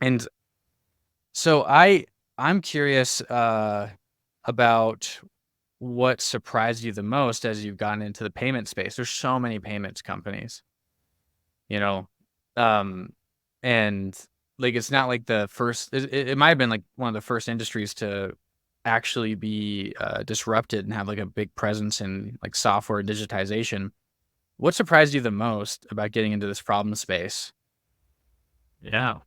And so I'm curious about what surprised you the most as you've gotten into the payment space. There's so many payments companies, you know, um, and like it's not like the first. It might have been like one of the first industries to actually be disrupted and have like a big presence in like software digitization. What surprised you the most about getting into this problem space? Yeah.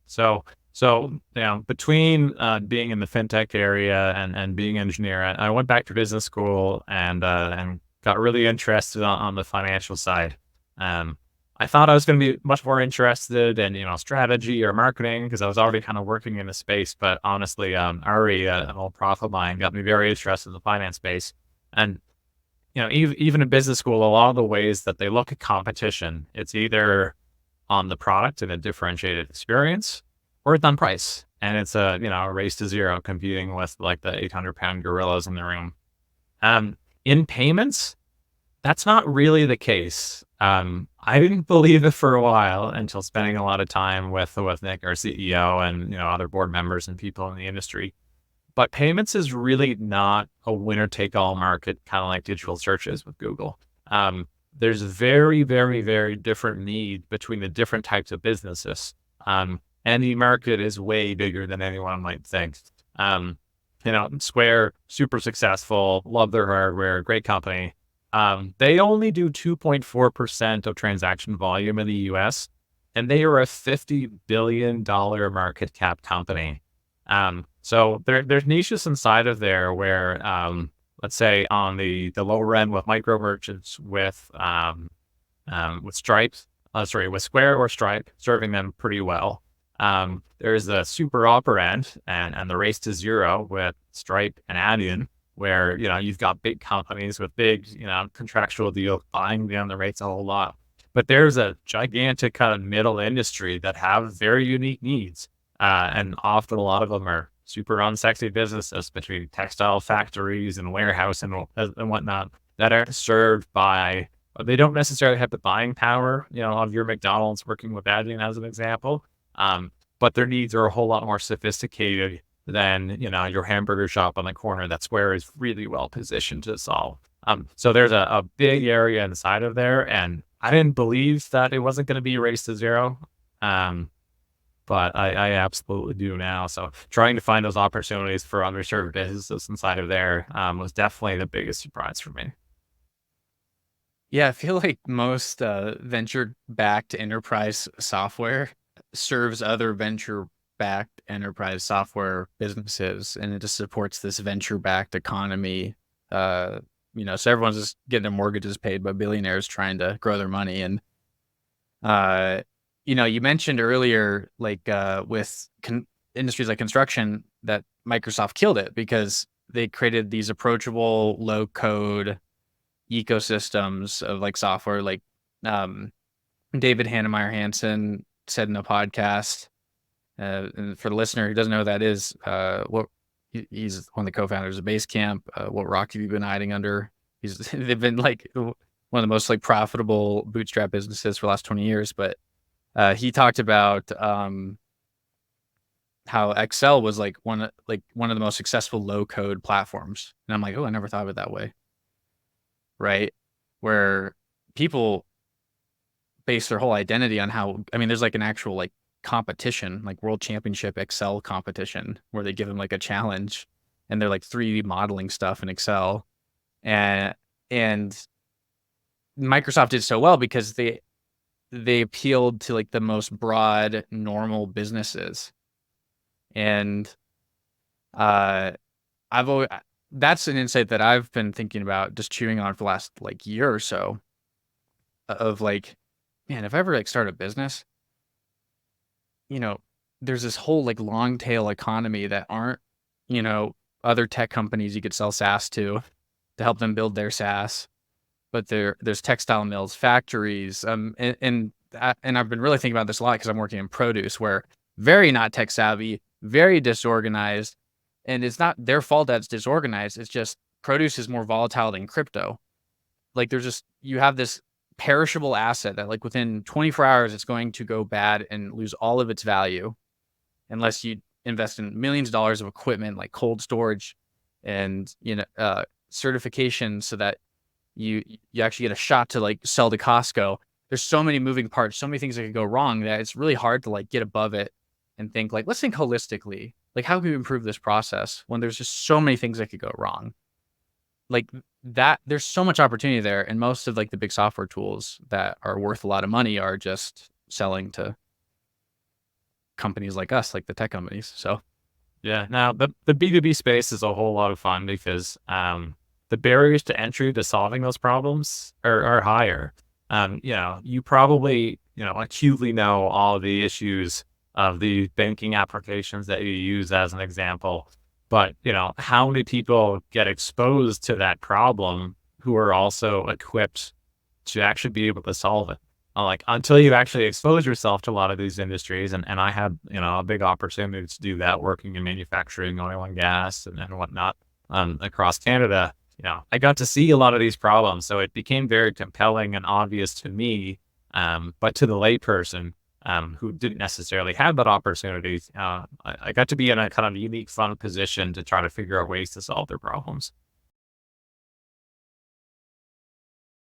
Between being in the fintech area and being an engineer, I went back to business school and got really interested on the financial side. Um, I thought I was going to be much more interested in strategy or marketing because I was already kind of working in the space. But honestly, Ari, an old prof of mine, got me very interested in the finance space. And even in business school, a lot of the ways that they look at competition, it's either on the product and a differentiated experience, or it's on price. And it's a race to zero competing with like the 800-pound gorillas in the room. In payments, that's not really the case. I didn't believe it for a while until spending a lot of time with Nick, our CEO, and other board members and people in the industry. But payments is really not a winner take all market, kind of like digital searches with Google. There's very, very, very different need between the different types of businesses. And the market is way bigger than anyone might think. Um, Square, super successful, love their hardware, great company. They only do 2.4% of transaction volume in the US, and they are a $50 billion market cap company. So there's niches inside of there where, let's say on the lower end with micro merchants with Stripe, with Square or Stripe, serving them pretty well. There's the super upper end and the race to zero with Stripe and Adyen, where you've got big companies with big contractual deals buying down the rates a whole lot. But there's a gigantic kind of middle industry that have very unique needs. And often a lot of them are super unsexy businesses between textile factories and warehouse and whatnot that are served by, they don't necessarily have the buying power, of your McDonald's working with Adyen as an example. But their needs are a whole lot more sophisticated than, your hamburger shop on the corner that Square is really well positioned to solve. So there's a big area inside of there. And I didn't believe that it wasn't going to be a race to zero. But I absolutely do now. So trying to find those opportunities for underserved businesses inside of there was definitely the biggest surprise for me. Yeah, I feel like most venture-backed enterprise software serves other venture-backed enterprise software businesses, and it just supports this venture-backed economy. Uh, so everyone's just getting their mortgages paid by billionaires trying to grow their money. And uh, you mentioned earlier, like with industries like construction, that Microsoft killed it because they created these approachable, low-code ecosystems of like software. Like um, David Hannemeyer Hansen said in a podcast, and for the listener who doesn't know who that is, he's one of the co-founders of Basecamp. What rock have you been hiding under? They've been like one of the most like profitable bootstrap businesses for the last 20 years. But he talked about how Excel was like one of the most successful low code platforms. And I'm like, oh, I never thought of it that way. Right. Where people base their whole identity on how, I mean, there's like an actual like competition, like world championship Excel competition where they give them like a challenge and they're like 3D modeling stuff in Excel. And, and Microsoft did so well because they appealed to like the most broad normal businesses. And, uh, I've always, that's an insight that I've been thinking about just chewing on for the last like year or so of like, man, if I ever like start a business, you know, there's this whole like long tail economy that aren't, you know, other tech companies you could sell SaaS to help them build their SaaS. But there's textile mills, factories, and I've been really thinking about this a lot because I'm working in produce, where very not tech savvy, very disorganized, and it's not their fault that it's disorganized. It's just produce is more volatile than crypto. Like there's just you have this perishable asset that like within 24 hours it's going to go bad and lose all of its value. unless you invest in millions of dollars of equipment like cold storage and certification so that you actually get a shot to like sell to Costco. There's so many moving parts, so many things that could go wrong that it's really hard to like get above it and think like, let's think holistically. Like, how can we improve this process when there's just so many things that could go wrong? Like that, there's so much opportunity there, and most of like the big software tools that are worth a lot of money are just selling to companies like us, like the tech companies. So Yeah. Now the B2B space is a whole lot of fun because the barriers to entry to solving those problems are higher. You probably, acutely know all the issues of the banking applications that you use as an example. But, how many people get exposed to that problem who are also equipped to actually be able to solve it? Like until you actually expose yourself to a lot of these industries, and I had, a big opportunity to do that working in manufacturing, oil and gas and whatnot, across Canada. I got to see a lot of these problems. So it became very compelling and obvious to me. But to the layperson, who didn't necessarily have that opportunity, I got to be in a kind of unique, fun position to try to figure out ways to solve their problems.